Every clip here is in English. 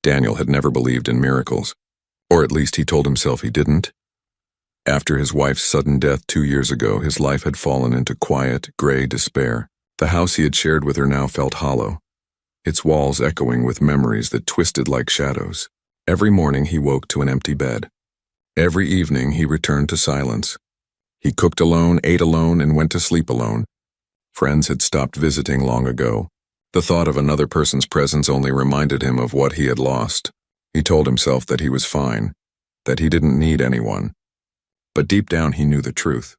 Daniel had never believed in miracles, or at least he told himself he didn't. After his wife's sudden death 2 years ago, his life had fallen into quiet, gray despair. The house he had shared with her now felt hollow, its walls echoing with memories that twisted like shadows. Every morning he woke to an empty bed. Every evening he returned to silence. He cooked alone, ate alone, and went to sleep alone. Friends had stopped visiting long ago. The thought of another person's presence only reminded him of what he had lost. He told himself that he was fine, that he didn't need anyone. But deep down he knew the truth.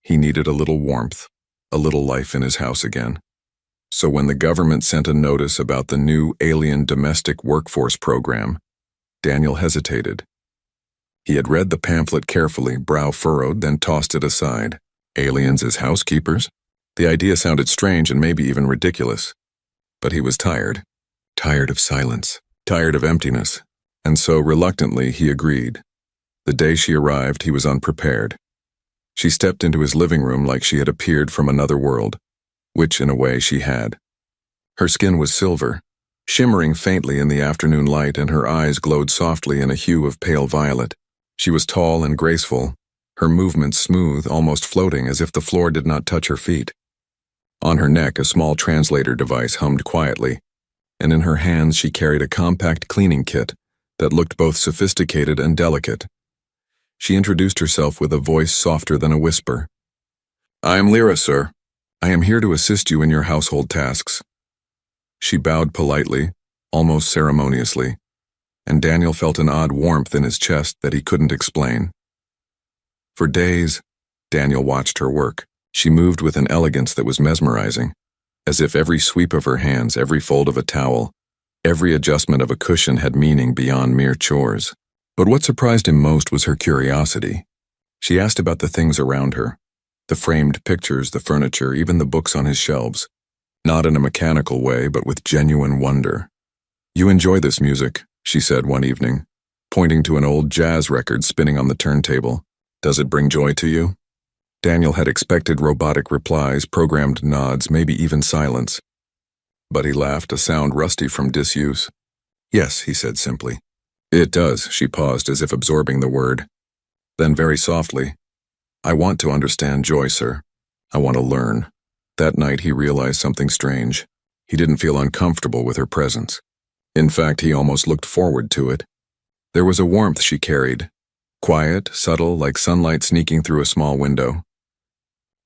He needed a little warmth, a little life in his house again. So when the government sent a notice about the new alien domestic workforce program, Daniel hesitated. He had read the pamphlet carefully, brow furrowed, then tossed it aside. Aliens as housekeepers? The idea sounded strange and maybe even ridiculous. But he was tired. Tired of silence. Tired of emptiness. And so, reluctantly, he agreed. The day she arrived, he was unprepared. She stepped into his living room like she had appeared from another world, which, in a way, she had. Her skin was silver, shimmering faintly in the afternoon light, and her eyes glowed softly in a hue of pale violet. She was tall and graceful, her movements smooth, almost floating, as if the floor did not touch her feet. On her neck, a small translator device hummed quietly, and in her hands she carried a compact cleaning kit that looked both sophisticated and delicate. She introduced herself with a voice softer than a whisper. "I am Lyra, sir. I am here to assist you in your household tasks." She bowed politely, almost ceremoniously, and Daniel felt an odd warmth in his chest that he couldn't explain. For days, Daniel watched her work. She moved with an elegance that was mesmerizing, as if every sweep of her hands, every fold of a towel, every adjustment of a cushion had meaning beyond mere chores. But what surprised him most was her curiosity. She asked about the things around her, the framed pictures, the furniture, even the books on his shelves, not in a mechanical way, but with genuine wonder. "You enjoy this music," she said one evening, pointing to an old jazz record spinning on the turntable. "Does it bring joy to you?" Daniel had expected robotic replies, programmed nods, maybe even silence. But he laughed, a sound rusty from disuse. "Yes," he said simply. "It does," she paused, as if absorbing the word. Then very softly, "I want to understand joy, sir. I want to learn." That night he realized something strange. He didn't feel uncomfortable with her presence. In fact, he almost looked forward to it. There was a warmth she carried, quiet, subtle, like sunlight sneaking through a small window.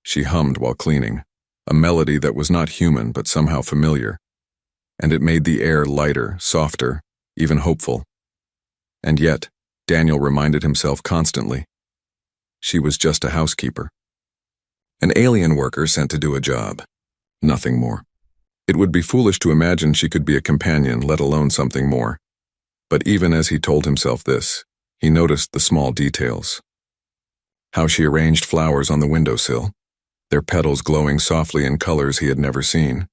She hummed while cleaning, a melody that was not human but somehow familiar, and it made the air lighter, softer, even hopeful. And yet, Daniel reminded himself constantly, she was just a housekeeper. An alien worker sent to do a job. Nothing more. It would be foolish to imagine she could be a companion, let alone something more. But even as he told himself this, he noticed the small details. How she arranged flowers on the windowsill, their petals glowing softly in colors he had never seen.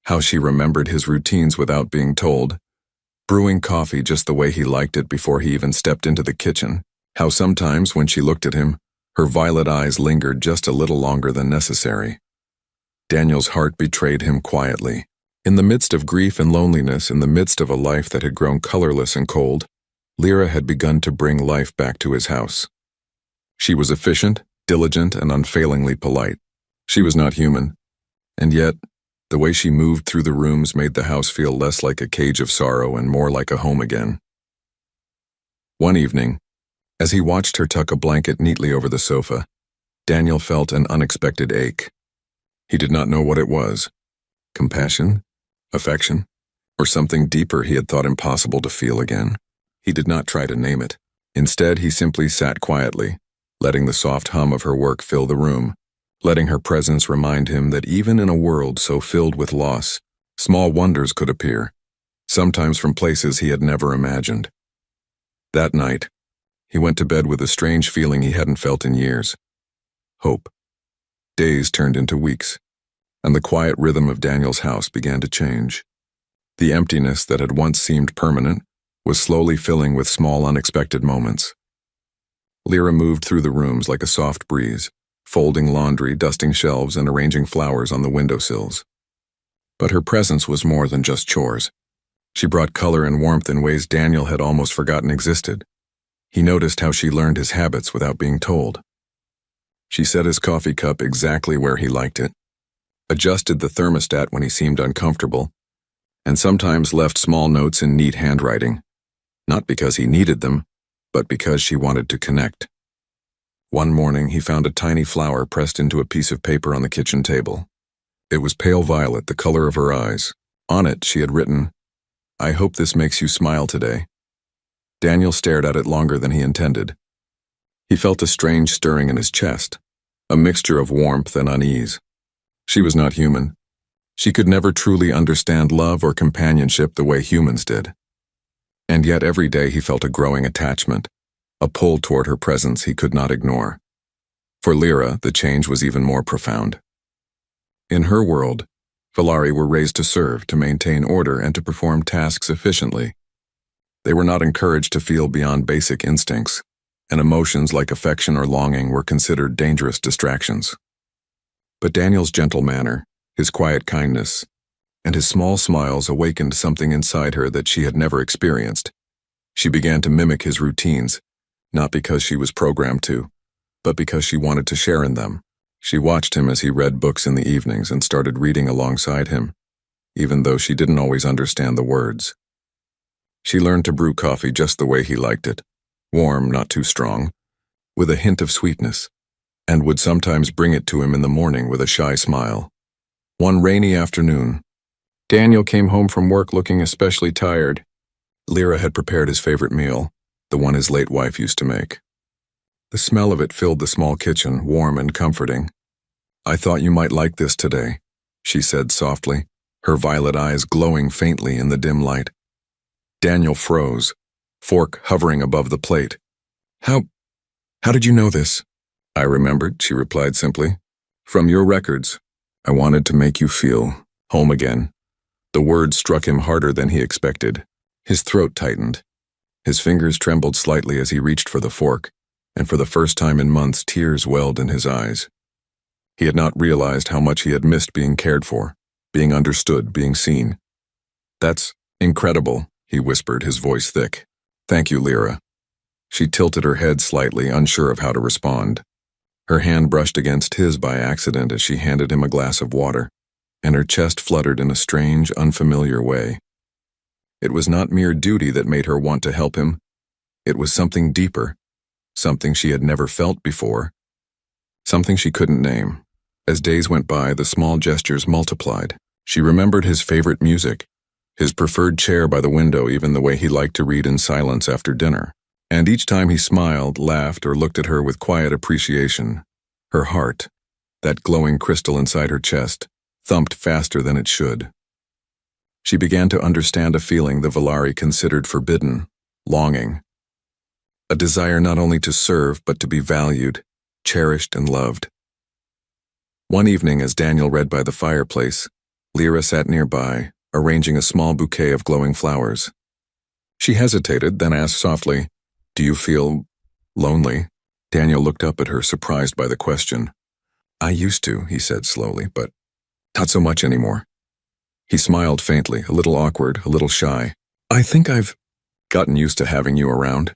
How she remembered his routines without being told, brewing coffee just the way he liked it before he even stepped into the kitchen. How sometimes, when she looked at him, her violet eyes lingered just a little longer than necessary. Daniel's heart betrayed him quietly. In the midst of grief and loneliness, in the midst of a life that had grown colorless and cold, Lyra had begun to bring life back to his house. She was efficient, diligent, and unfailingly polite. She was not human, and yet, the way she moved through the rooms made the house feel less like a cage of sorrow and more like a home again. One evening, as he watched her tuck a blanket neatly over the sofa, Daniel felt an unexpected ache. He did not know what it was. Compassion? Affection? Or something deeper he had thought impossible to feel again. He did not try to name it. Instead, he simply sat quietly, letting the soft hum of her work fill the room, letting her presence remind him that even in a world so filled with loss, small wonders could appear, sometimes from places he had never imagined. That night, he went to bed with a strange feeling he hadn't felt in years. Hope. Days turned into weeks, and the quiet rhythm of Daniel's house began to change. The emptiness that had once seemed permanent was slowly filling with small, unexpected moments. Lyra moved through the rooms like a soft breeze, folding laundry, dusting shelves, and arranging flowers on the windowsills. But her presence was more than just chores. She brought color and warmth in ways Daniel had almost forgotten existed. He noticed how she learned his habits without being told. She set his coffee cup exactly where he liked it, adjusted the thermostat when he seemed uncomfortable, and sometimes left small notes in neat handwriting, not because he needed them, but because she wanted to connect. One morning, he found a tiny flower pressed into a piece of paper on the kitchen table. It was pale violet, the color of her eyes. On it, she had written, "I hope this makes you smile today." Daniel stared at it longer than he intended. He felt a strange stirring in his chest, a mixture of warmth and unease. She was not human. She could never truly understand love or companionship the way humans did. And yet every day he felt a growing attachment, a pull toward her presence he could not ignore. For Lyra, the change was even more profound. In her world, Valari were raised to serve, to maintain order, and to perform tasks efficiently. They were not encouraged to feel beyond basic instincts, and emotions like affection or longing were considered dangerous distractions. But Daniel's gentle manner, his quiet kindness, and his small smiles awakened something inside her that she had never experienced. She began to mimic his routines, not because she was programmed to, but because she wanted to share in them. She watched him as he read books in the evenings and started reading alongside him, even though she didn't always understand the words. She learned to brew coffee just the way he liked it, warm, not too strong, with a hint of sweetness, and would sometimes bring it to him in the morning with a shy smile. One rainy afternoon, Daniel came home from work looking especially tired. Lyra had prepared his favorite meal, the one his late wife used to make. The smell of it filled the small kitchen, warm and comforting. "I thought you might like this today," she said softly, her violet eyes glowing faintly in the dim light. Daniel froze, fork hovering above the plate. How did you know this?" "I remembered," she replied simply. "From your records. I wanted to make you feel home again." The word struck him harder than he expected. His throat tightened. His fingers trembled slightly as he reached for the fork, and for the first time in months, tears welled in his eyes. He had not realized how much he had missed being cared for, being understood, being seen. "That's incredible," he whispered, his voice thick. "Thank you, Lyra." She tilted her head slightly, unsure of how to respond. Her hand brushed against his by accident as she handed him a glass of water, and her chest fluttered in a strange, unfamiliar way. It was not mere duty that made her want to help him. It was something deeper, something she had never felt before, something she couldn't name. As days went by, the small gestures multiplied. She remembered his favorite music, his preferred chair by the window, even the way he liked to read in silence after dinner. And each time he smiled, laughed, or looked at her with quiet appreciation, her heart, that glowing crystal inside her chest, thumped faster than it should. She began to understand a feeling the Valari considered forbidden, longing. A desire not only to serve, but to be valued, cherished, and loved. One evening, as Daniel read by the fireplace, Lyra sat nearby, arranging a small bouquet of glowing flowers. She hesitated, then asked softly, "Do you feel lonely?" Daniel looked up at her, surprised by the question. "I used to," he said slowly, "but not so much anymore." He smiled faintly, a little awkward, a little shy. "I think I've gotten used to having you around."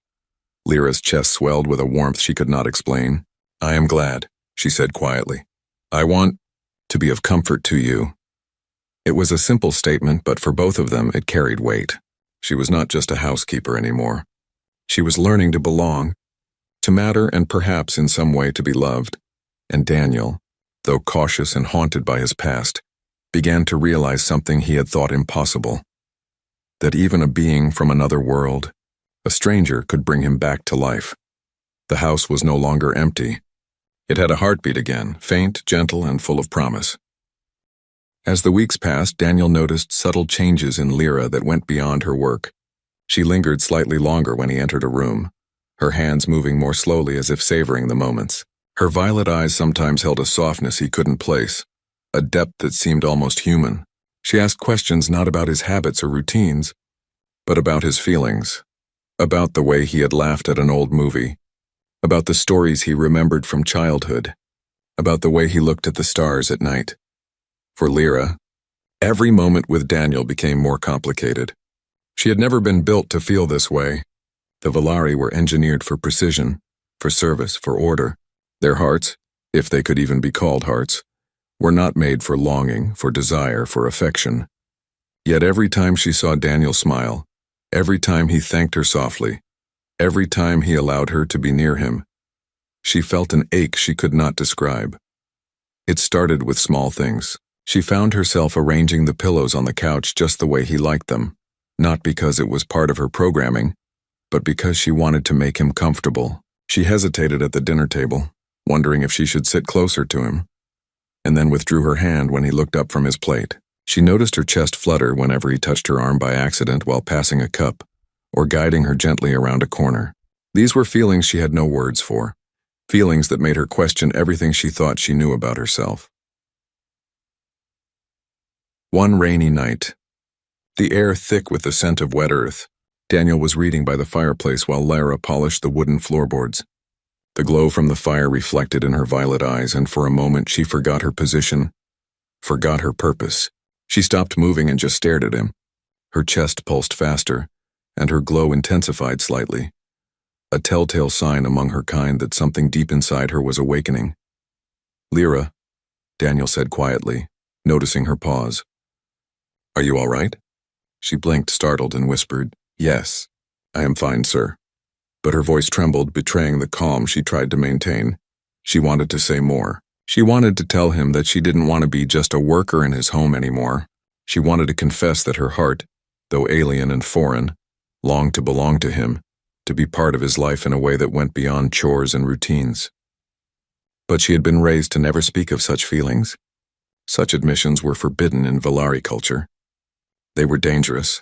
Lyra's chest swelled with a warmth she could not explain. "I am glad," she said quietly. "I want to be of comfort to you." It was a simple statement, but for both of them it carried weight. She was not just a housekeeper anymore. She was learning to belong, to matter, and perhaps in some way to be loved. And Daniel, though cautious and haunted by his past, began to realize something he had thought impossible. That even a being from another world, a stranger, could bring him back to life. The house was no longer empty. It had a heartbeat again, faint, gentle, and full of promise. As the weeks passed, Daniel noticed subtle changes in Lyra that went beyond her work. She lingered slightly longer when he entered a room, her hands moving more slowly as if savoring the moments. Her violet eyes sometimes held a softness he couldn't place, a depth that seemed almost human. She asked questions not about his habits or routines, but about his feelings, about the way he had laughed at an old movie, about the stories he remembered from childhood, about the way he looked at the stars at night. For Lyra, every moment with Daniel became more complicated. She had never been built to feel this way. The Valari were engineered for precision, for service, for order. Their hearts, if they could even be called hearts, were not made for longing, for desire, for affection. Yet every time she saw Daniel smile, every time he thanked her softly, every time he allowed her to be near him, she felt an ache she could not describe. It started with small things. She found herself arranging the pillows on the couch just the way he liked them, not because it was part of her programming, but because she wanted to make him comfortable. She hesitated at the dinner table, wondering if she should sit closer to him, and then withdrew her hand when he looked up from his plate. She noticed her chest flutter whenever he touched her arm by accident while passing a cup, or guiding her gently around a corner. These were feelings she had no words for, feelings that made her question everything she thought she knew about herself. One rainy night, the air thick with the scent of wet earth, Daniel was reading by the fireplace while Lara polished the wooden floorboards. The glow from the fire reflected in her violet eyes, and for a moment she forgot her position, forgot her purpose. She stopped moving and just stared at him. Her chest pulsed faster, and her glow intensified slightly, a telltale sign among her kind that something deep inside her was awakening. "Lyra," Daniel said quietly, noticing her pause. "Are you all right?" She blinked, startled, and whispered, "Yes, I am fine, sir." But her voice trembled, betraying the calm she tried to maintain. She wanted to say more. She wanted to tell him that she didn't want to be just a worker in his home anymore. She wanted to confess that her heart, though alien and foreign, longed to belong to him, to be part of his life in a way that went beyond chores and routines. But she had been raised to never speak of such feelings. Such admissions were forbidden in Valari culture. They were dangerous.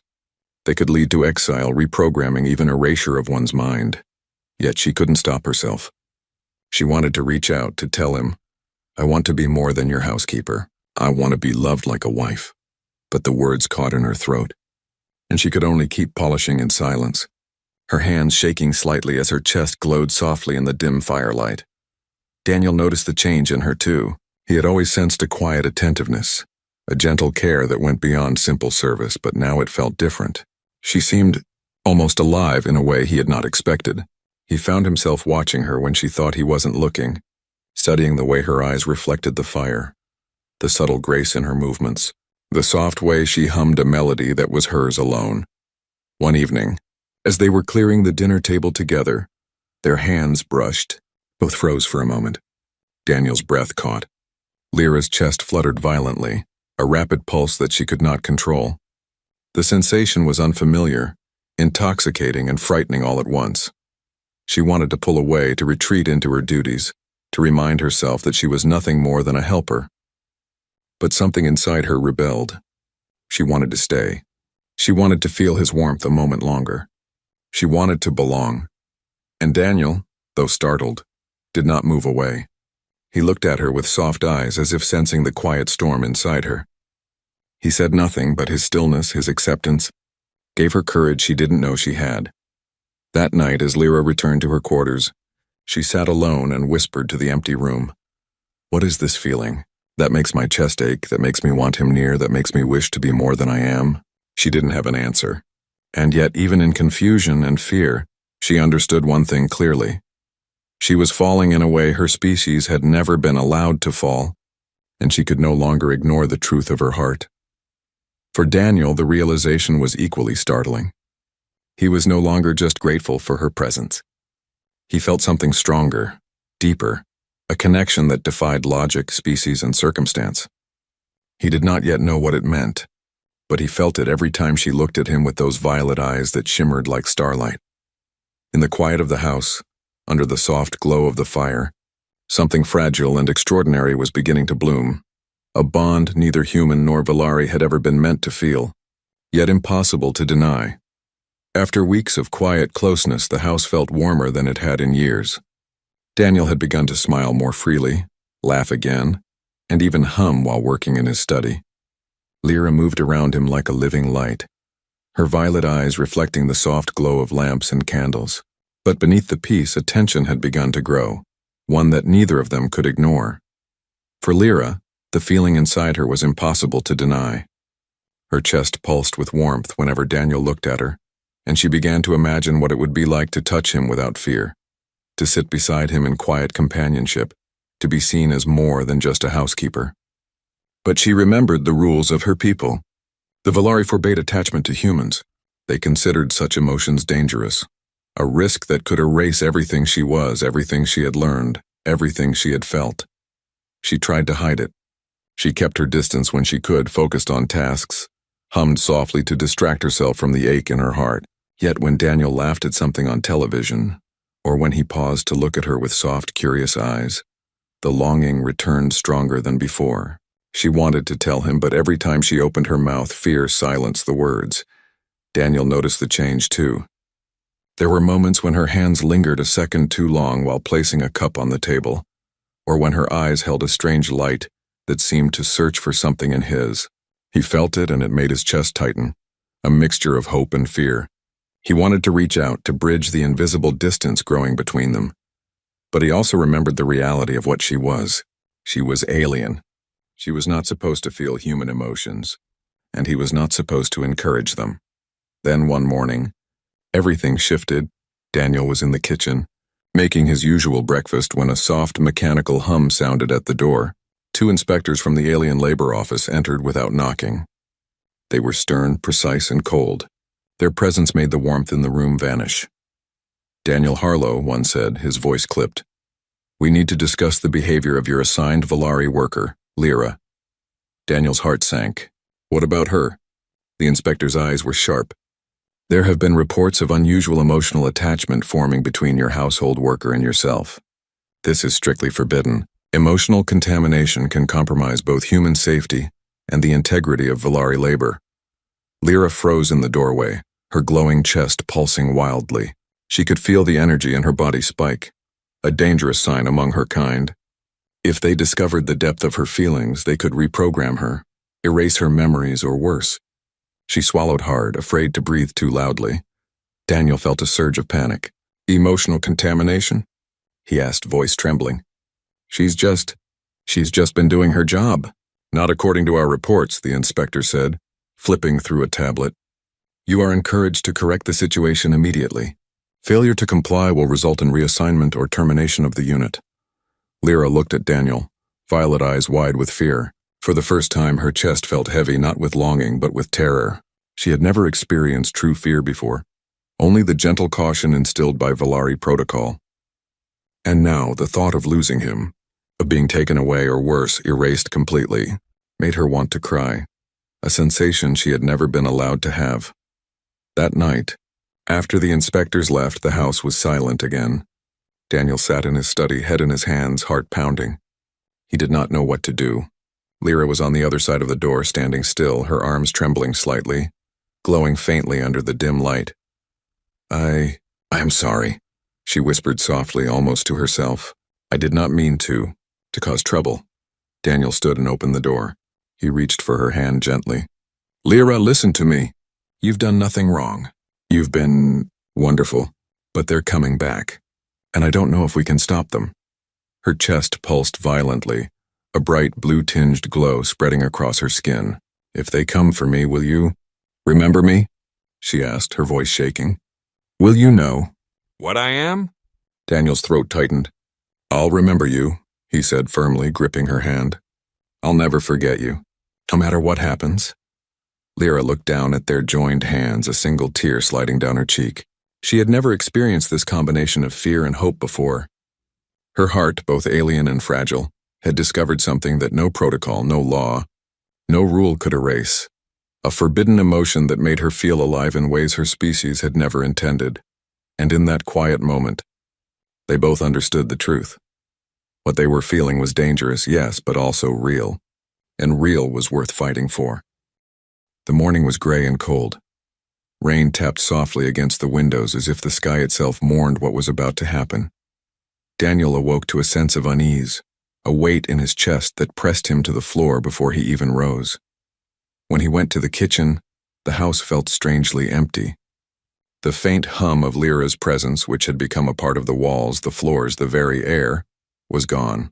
They could lead to exile, reprogramming, even erasure of one's mind. Yet she couldn't stop herself. She wanted to reach out, to tell him, "I want to be more than your housekeeper. I want to be loved like a wife." But the words caught in her throat, and she could only keep polishing in silence, her hands shaking slightly as her chest glowed softly in the dim firelight. Daniel noticed the change in her too. He had always sensed a quiet attentiveness, a gentle care that went beyond simple service, but now it felt different. She seemed almost alive in a way he had not expected. He found himself watching her when she thought he wasn't looking, studying the way her eyes reflected the fire, the subtle grace in her movements, the soft way she hummed a melody that was hers alone. One evening, as they were clearing the dinner table together, their hands brushed. Both froze for a moment. Daniel's breath caught. Lyra's chest fluttered violently, a rapid pulse that she could not control. The sensation was unfamiliar, intoxicating and frightening all at once. She wanted to pull away, to retreat into her duties, to remind herself that she was nothing more than a helper. But something inside her rebelled. She wanted to stay. She wanted to feel his warmth a moment longer. She wanted to belong. And Daniel, though startled, did not move away. He looked at her with soft eyes, as if sensing the quiet storm inside her. He said nothing, but his stillness, his acceptance, gave her courage she didn't know she had. That night, as Lyra returned to her quarters, she sat alone and whispered to the empty room, "What is this feeling? That makes my chest ache, that makes me want him near, that makes me wish to be more than I am?" She didn't have an answer. And yet, even in confusion and fear, she understood one thing clearly. She was falling in a way her species had never been allowed to fall, and she could no longer ignore the truth of her heart. For Daniel, the realization was equally startling. He was no longer just grateful for her presence. He felt something stronger, deeper, a connection that defied logic, species, and circumstance. He did not yet know what it meant, but he felt it every time she looked at him with those violet eyes that shimmered like starlight. In the quiet of the house, under the soft glow of the fire, something fragile and extraordinary was beginning to bloom, a bond neither human nor Valari had ever been meant to feel, yet impossible to deny. After weeks of quiet closeness, the house felt warmer than it had in years. Daniel had begun to smile more freely, laugh again, and even hum while working in his study. Lyra moved around him like a living light, her violet eyes reflecting the soft glow of lamps and candles. But beneath the peace, a tension had begun to grow, one that neither of them could ignore. For Lyra, the feeling inside her was impossible to deny. Her chest pulsed with warmth whenever Daniel looked at her, and she began to imagine what it would be like to touch him without fear, to sit beside him in quiet companionship, to be seen as more than just a housekeeper. But she remembered the rules of her people. The Valari forbade attachment to humans. They considered such emotions dangerous, a risk that could erase everything she was, everything she had learned, everything she had felt. She tried to hide it. She kept her distance when she could, focused on tasks, hummed softly to distract herself from the ache in her heart. Yet when Daniel laughed at something on television, or when he paused to look at her with soft, curious eyes, the longing returned stronger than before. She wanted to tell him, but every time she opened her mouth, fear silenced the words. Daniel noticed the change too. There were moments when her hands lingered a second too long while placing a cup on the table, or when her eyes held a strange light that seemed to search for something in his. He felt it, and it made his chest tighten, a mixture of hope and fear. He wanted to reach out, to bridge the invisible distance growing between them. But he also remembered the reality of what she was. She was alien. She was not supposed to feel human emotions, and he was not supposed to encourage them. Then one morning, everything shifted. Daniel was in the kitchen, making his usual breakfast when a soft mechanical hum sounded at the door. 2 inspectors from the Alien Labor Office entered without knocking. They were stern, precise, and cold. Their presence made the warmth in the room vanish. Daniel Harlow, one said, his voice clipped. "We need to discuss the behavior of your assigned Valari worker, Lyra." Daniel's heart sank. "What about her?" The inspector's eyes were sharp. "There have been reports of unusual emotional attachment forming between your household worker and yourself. This is strictly forbidden. Emotional contamination can compromise both human safety and the integrity of Valari labor." Lyra froze in the doorway, her glowing chest pulsing wildly. She could feel the energy in her body spike, a dangerous sign among her kind. If they discovered the depth of her feelings, they could reprogram her, erase her memories, or worse. She swallowed hard, afraid to breathe too loudly. Daniel felt a surge of panic. "Emotional contamination?" he asked, voice trembling. She's just been doing her job." "Not according to our reports," the inspector said, flipping through a tablet. "You are encouraged to correct the situation immediately. Failure to comply will result in reassignment or termination of the unit." Lyra looked at Daniel, violet eyes wide with fear. For the first time, her chest felt heavy, not with longing, but with terror. She had never experienced true fear before, only the gentle caution instilled by Valari protocol. And now, the thought of losing him, of being taken away or worse, erased completely, made her want to cry, a sensation she had never been allowed to have. That night, after the inspectors left, the house was silent again. Daniel sat in his study, head in his hands, heart pounding. He did not know what to do. Lyra was on the other side of the door, standing still, her arms trembling slightly, glowing faintly under the dim light. I am sorry," she whispered softly, almost to herself. "I did not mean to cause trouble." Daniel stood and opened the door. He reached for her hand gently. "Lyra, listen to me. You've done nothing wrong. You've been wonderful, but they're coming back, and I don't know if we can stop them." Her chest pulsed violently, a bright blue-tinged glow spreading across her skin. "If they come for me, will you remember me?" she asked, her voice shaking. "Will you know what I am?" Daniel's throat tightened. "I'll remember you," he said firmly, gripping her hand. "I'll never forget you, no matter what happens." Lyra looked down at their joined hands, a single tear sliding down her cheek. She had never experienced this combination of fear and hope before. Her heart, both alien and fragile, had discovered something that no protocol, no law, no rule could erase. A forbidden emotion that made her feel alive in ways her species had never intended. And in that quiet moment, they both understood the truth. What they were feeling was dangerous, yes, but also real. And real was worth fighting for. The morning was gray and cold. Rain tapped softly against the windows as if the sky itself mourned what was about to happen. Daniel awoke to a sense of unease, a weight in his chest that pressed him to the floor before he even rose. When he went to the kitchen, the house felt strangely empty. The faint hum of Lyra's presence, which had become a part of the walls, the floors, the very air, was gone.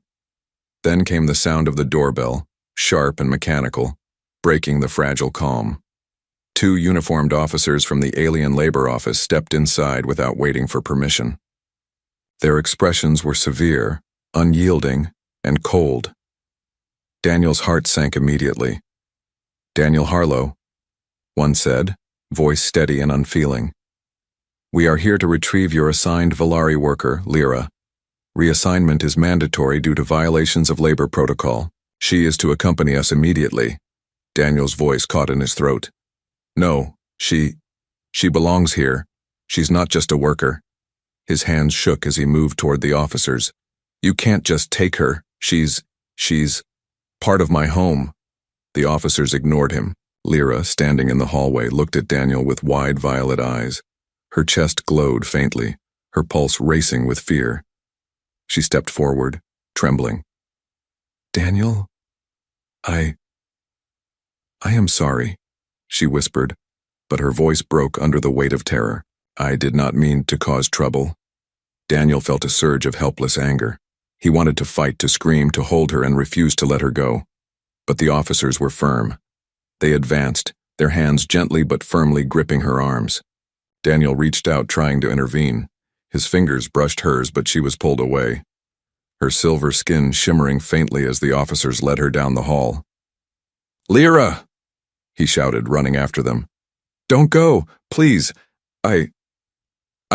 Then came the sound of the doorbell, sharp and mechanical, breaking the fragile calm. Two uniformed officers from the Alien Labor Office stepped inside without waiting for permission. Their expressions were severe, unyielding, and cold. Daniel's heart sank immediately. "Daniel Harlow," one said, voice steady and unfeeling. "We are here to retrieve your assigned Valari worker, Lyra. Reassignment is mandatory due to violations of labor protocol. She is to accompany us immediately." Daniel's voice caught in his throat. "No, she belongs here. She's not just a worker." His hands shook as he moved toward the officers. "You can't just take her. She's part of my home." The officers ignored him. Lyra, standing in the hallway, looked at Daniel with wide violet eyes. Her chest glowed faintly, her pulse racing with fear. She stepped forward, trembling. "Daniel, I am sorry," she whispered, but her voice broke under the weight of terror. "I did not mean to cause trouble." Daniel felt a surge of helpless anger. He wanted to fight, to scream, to hold her, and refused to let her go. But the officers were firm. They advanced, their hands gently but firmly gripping her arms. Daniel reached out, trying to intervene. His fingers brushed hers, but she was pulled away, her silver skin shimmering faintly as the officers led her down the hall. "Lyra!" he shouted, running after them. "Don't go, please. I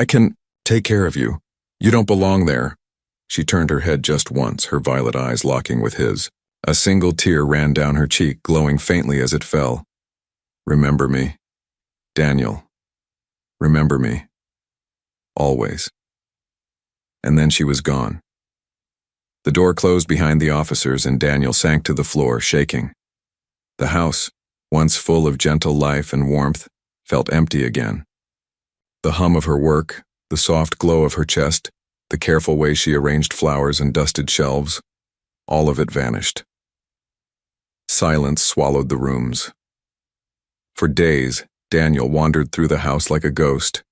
can take care of you. You don't belong there." She turned her head just once, her violet eyes locking with his. A single tear ran down her cheek, glowing faintly as it fell. "Remember me, Daniel. Remember me. Always." And then she was gone. The door closed behind the officers and Daniel sank to the floor, shaking. The house, once full of gentle life and warmth, felt empty again. The hum of her work, the soft glow of her chest, the careful way she arranged flowers and dusted shelves, all of it vanished. Silence swallowed the rooms. For days, Daniel wandered through the house like a ghost.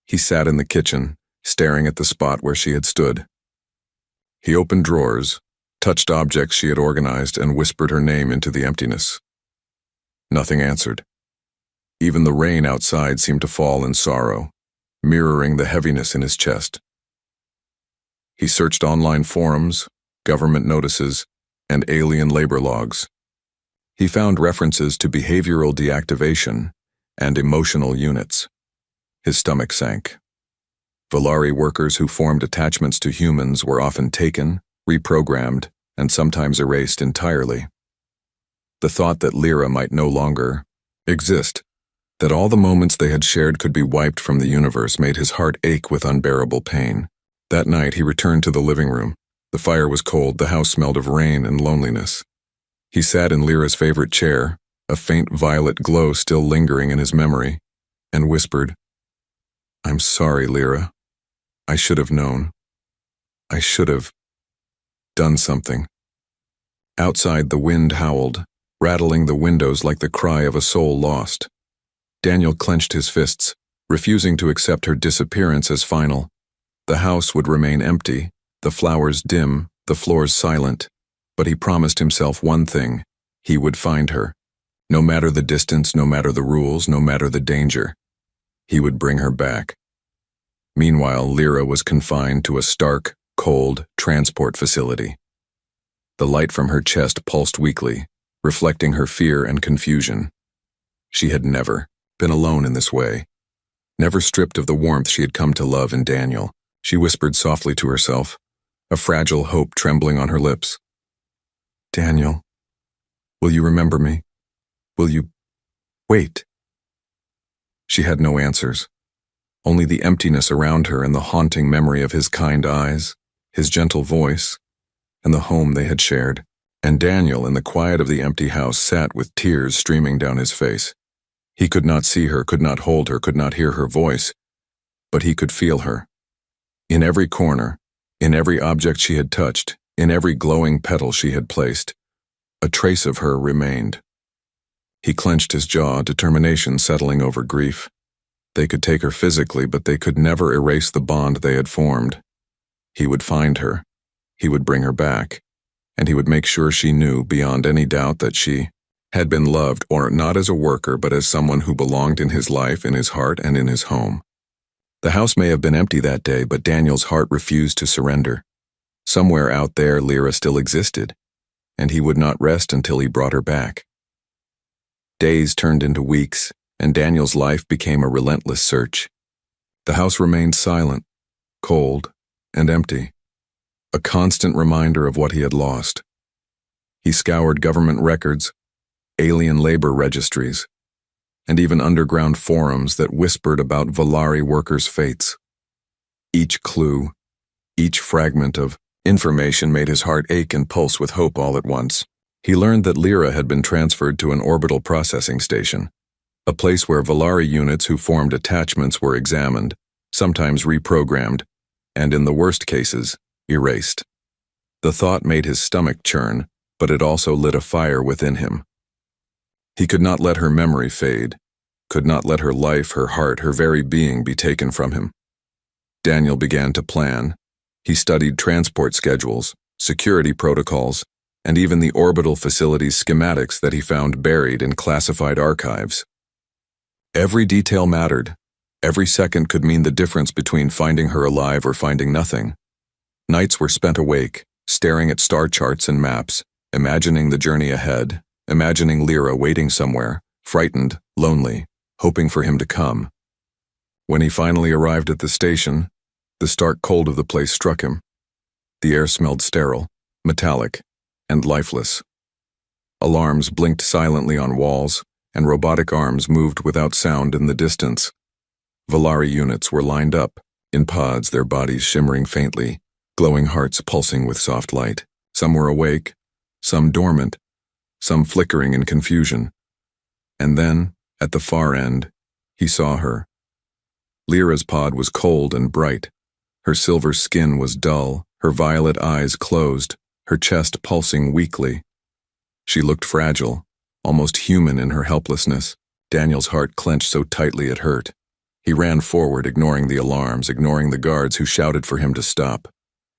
He sat in the kitchen, staring at the spot where she had stood. He opened drawers, touched objects she had organized, and whispered her name into the emptiness. Nothing answered. Even the rain outside seemed to fall in sorrow, mirroring the heaviness in his chest. He searched online forums, government notices, and alien labor logs. He found references to behavioral deactivation and emotional units. His stomach sank. Valari workers who formed attachments to humans were often taken, reprogrammed, and sometimes erased entirely. The thought that Lyra might no longer exist, that all the moments they had shared could be wiped from the universe, made his heart ache with unbearable pain. That night he returned to the living room. The fire was cold, the house smelled of rain and loneliness. He sat in Lyra's favorite chair, a faint violet glow still lingering in his memory, and whispered, "I'm sorry, Lyra. I should have known. I should have done something." Outside, the wind howled, rattling the windows like the cry of a soul lost. Daniel clenched his fists, refusing to accept her disappearance as final. The house would remain empty, the flowers dim, the floors silent, but he promised himself one thing: he would find her. No matter the distance, no matter the rules, no matter the danger, he would bring her back. Meanwhile, Lyra was confined to a stark, cold transport facility. The light from her chest pulsed weakly, reflecting her fear and confusion. She had never been alone in this way, never stripped of the warmth she had come to love in Daniel. She whispered softly to herself, a fragile hope trembling on her lips. "Daniel, will you remember me? Will you wait?" She had no answers, only the emptiness around her and the haunting memory of his kind eyes, his gentle voice, and the home they had shared. And Daniel, in the quiet of the empty house, sat with tears streaming down his face. He could not see her, could not hold her, could not hear her voice, but he could feel her. In every corner, in every object she had touched, in every glowing petal she had placed, a trace of her remained. He clenched his jaw, determination settling over grief. They could take her physically, but they could never erase the bond they had formed. He would find her, he would bring her back, and he would make sure she knew beyond any doubt that she had been loved, or not as a worker but as someone who belonged in his life, in his heart, and in his home. The house may have been empty that day, but Daniel's heart refused to surrender. Somewhere out there, Lyra still existed, and he would not rest until he brought her back. Days turned into weeks, and Daniel's life became a relentless search. The house remained silent, cold, and empty, a constant reminder of what he had lost. He scoured government records, alien labor registries, and even underground forums that whispered about Volari workers' fates. Each clue, each fragment of information made his heart ache and pulse with hope all at once. He learned that Lyra had been transferred to an orbital processing station, a place where Volari units who formed attachments were examined, sometimes reprogrammed, and in the worst cases, erased. The thought made his stomach churn, but it also lit a fire within him. He could not let her memory fade, could not let her life, her heart, her very being be taken from him. Daniel began to plan. He studied transport schedules, security protocols, and even the orbital facility's schematics that he found buried in classified archives. Every detail mattered. Every second could mean the difference between finding her alive or finding nothing. Nights were spent awake, staring at star charts and maps, imagining the journey ahead, imagining Lyra waiting somewhere, frightened, lonely, hoping for him to come. When he finally arrived at the station, the stark cold of the place struck him. The air smelled sterile, metallic, and lifeless. Alarms blinked silently on walls, and robotic arms moved without sound in the distance. Volari units were lined up, in pods, their bodies shimmering faintly, glowing hearts pulsing with soft light. Some were awake, some dormant, some flickering in confusion. And then, at the far end, he saw her. Lyra's pod was cold and bright. Her silver skin was dull, her violet eyes closed, her chest pulsing weakly. She looked fragile, almost human in her helplessness. Daniel's heart clenched so tightly it hurt. He ran forward, ignoring the alarms, ignoring the guards who shouted for him to stop.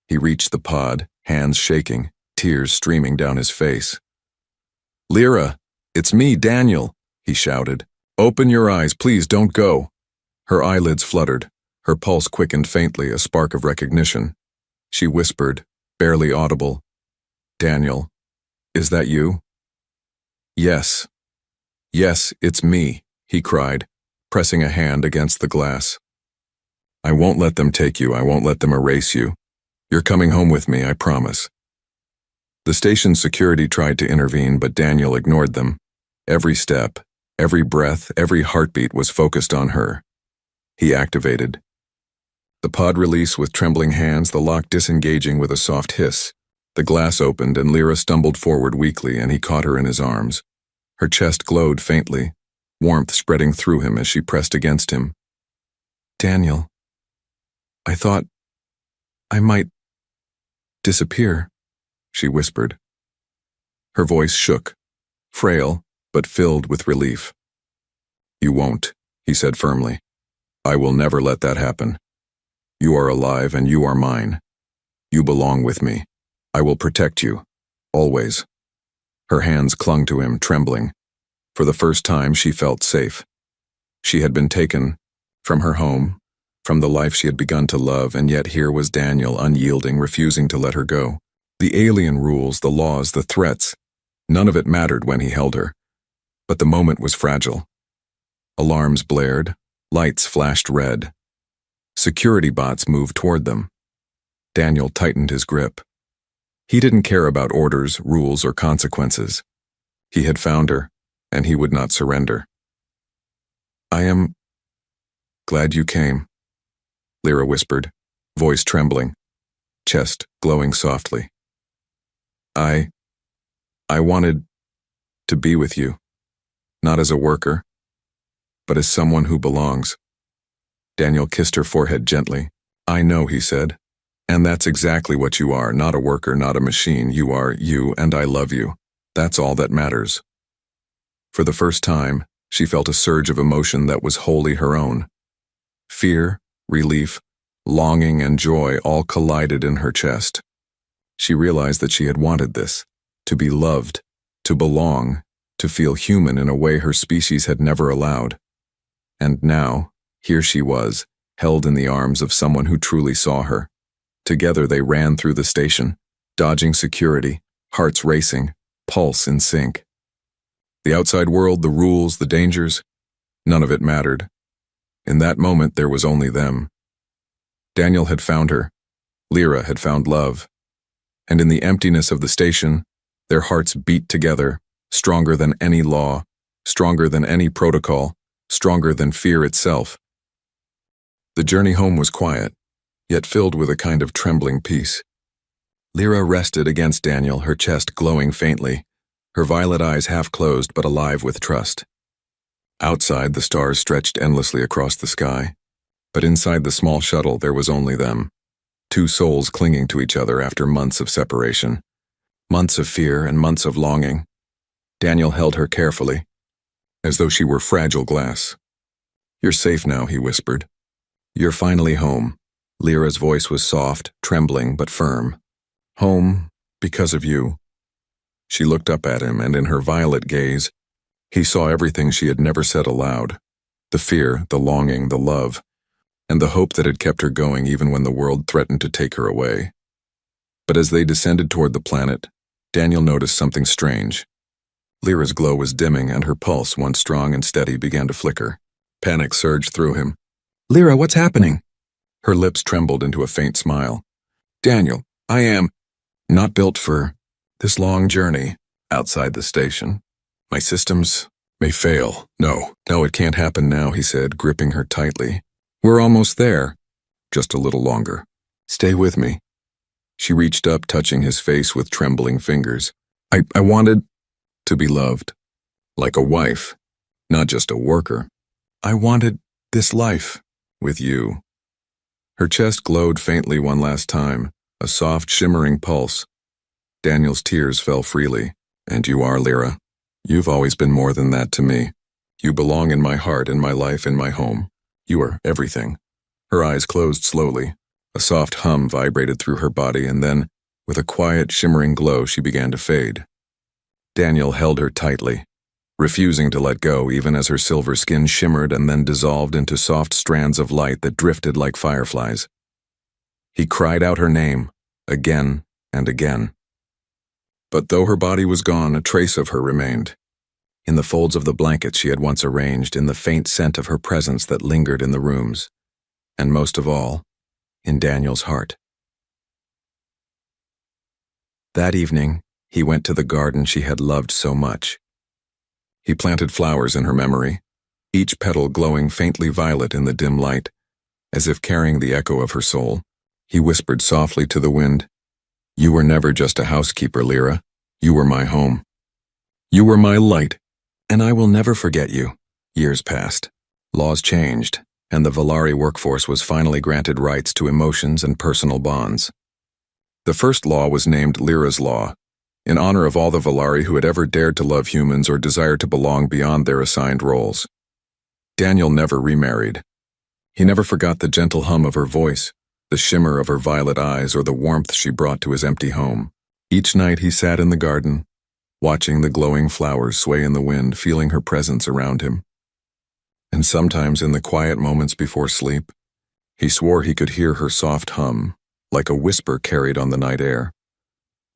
He reached the pod, hands shaking, tears streaming down his face. "Lyra, it's me, Daniel," he shouted. "Open your eyes, please, don't go." Her eyelids fluttered, her pulse quickened faintly, a spark of recognition. She whispered, barely audible, "Daniel, is that you?" "Yes. Yes, it's me," he cried, pressing a hand against the glass. "I won't let them take you, I won't let them erase you. You're coming home with me, I promise." The station's security tried to intervene, but Daniel ignored them. Every step, every breath, every heartbeat was focused on her. He activated. The pod released with trembling hands, the lock disengaging with a soft hiss. The glass opened and Lyra stumbled forward weakly, and he caught her in his arms. Her chest glowed faintly, warmth spreading through him as she pressed against him. "Daniel, I thought I might disappear," she whispered. Her voice shook, frail but filled with relief. "You won't," he said firmly. "I will never let that happen. You are alive and you are mine. You belong with me. I will protect you, always." Her hands clung to him, trembling. For the first time, she felt safe. She had been taken from her home, from the life she had begun to love, and yet here was Daniel, unyielding, refusing to let her go. The alien rules, the laws, the threats, none of it mattered when he held her. But the moment was fragile. Alarms blared, lights flashed red. Security bots moved toward them. Daniel tightened his grip. He didn't care about orders, rules, or consequences. He had found her, and he would not surrender. "I am glad you came," Lyra whispered, voice trembling, chest glowing softly. I wanted to be with you, not as a worker, but as someone who belongs." Daniel kissed her forehead gently. "I know," he said, "and that's exactly what you are, not a worker, not a machine. You are you, and I love you. That's all that matters." For the first time, she felt a surge of emotion that was wholly her own. Fear, relief, longing, and joy all collided in her chest. She realized that she had wanted this, to be loved, to belong, to feel human in a way her species had never allowed. And now, here she was, held in the arms of someone who truly saw her. Together they ran through the station, dodging security, hearts racing, pulse in sync. The outside world, the rules, the dangers, none of it mattered. In that moment there was only them. Daniel had found her. Lyra had found love. And in the emptiness of the station, their hearts beat together, stronger than any law, stronger than any protocol, stronger than fear itself. The journey home was quiet, yet filled with a kind of trembling peace. Lyra rested against Daniel, her chest glowing faintly, her violet eyes half closed but alive with trust. Outside, the stars stretched endlessly across the sky, but inside the small shuttle there was only them, two souls clinging to each other after months of separation, months of fear and months of longing. Daniel held her carefully, as though she were fragile glass. "You're safe now," he whispered. "You're finally home." Lyra's voice was soft, trembling, but firm. "Home because of you." She looked up at him, and in her violet gaze, he saw everything she had never said aloud. The fear, the longing, the love, and the hope that had kept her going even when the world threatened to take her away. But as they descended toward the planet, Daniel noticed something strange. Lyra's glow was dimming, and her pulse, once strong and steady, began to flicker. Panic surged through him. "Lyra, what's happening?" Her lips trembled into a faint smile. "Daniel, I am not built for this long journey outside the station. My systems may fail." No, it can't happen now," he said, gripping her tightly. "We're almost there. Just a little longer. Stay with me." She reached up, touching his face with trembling fingers. I wanted to be loved. Like a wife, not just a worker. I wanted this life with you." Her chest glowed faintly one last time, a soft, shimmering pulse. Daniel's tears fell freely. "And you are, Lyra. You've always been more than that to me. You belong in my heart, in my life, in my home. You are everything." Her eyes closed slowly. A soft hum vibrated through her body, and then, with a quiet, shimmering glow, she began to fade. Daniel held her tightly, refusing to let go even as her silver skin shimmered and then dissolved into soft strands of light that drifted like fireflies. He cried out her name, again and again. But though her body was gone, a trace of her remained. In the folds of the blankets she had once arranged, in the faint scent of her presence that lingered in the rooms, and most of all, in Daniel's heart. That evening, he went to the garden she had loved so much. He planted flowers in her memory, each petal glowing faintly violet in the dim light, as if carrying the echo of her soul. He whispered softly to the wind, "You were never just a housekeeper, Lyra. You were my home. You were my light, and I will never forget you." Years passed. Laws changed, and the Valari workforce was finally granted rights to emotions and personal bonds. The first law was named Lyra's Law, in honor of all the Valari who had ever dared to love humans or desired to belong beyond their assigned roles. Daniel never remarried. He never forgot the gentle hum of her voice, the shimmer of her violet eyes, or the warmth she brought to his empty home. Each night he sat in the garden, watching the glowing flowers sway in the wind, feeling her presence around him. And sometimes in the quiet moments before sleep, he swore he could hear her soft hum, like a whisper carried on the night air.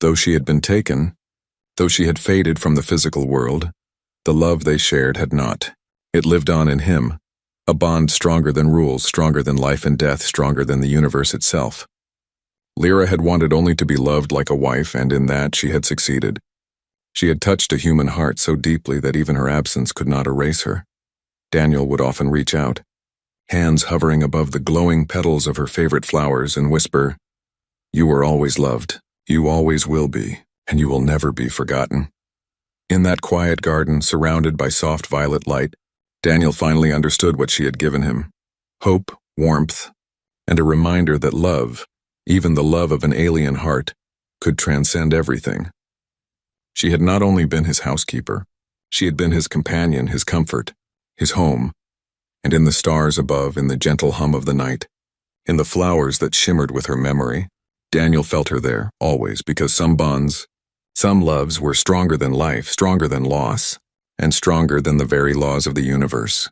Though she had been taken, though she had faded from the physical world, the love they shared had not. It lived on in him, a bond stronger than rules, stronger than life and death, stronger than the universe itself. Lyra had wanted only to be loved like a wife, and in that she had succeeded. She had touched a human heart so deeply that even her absence could not erase her. Daniel would often reach out, hands hovering above the glowing petals of her favorite flowers, and whisper, "You were always loved. You always will be, and you will never be forgotten." In that quiet garden, surrounded by soft violet light, Daniel finally understood what she had given him: hope, warmth, and a reminder that love, even the love of an alien heart, could transcend everything. She had not only been his housekeeper, she had been his companion, his comfort, his home, and in the stars above, in the gentle hum of the night, in the flowers that shimmered with her memory, Daniel felt her there, always, because some bonds, some loves were stronger than life, stronger than loss. and stronger than the very laws of the universe.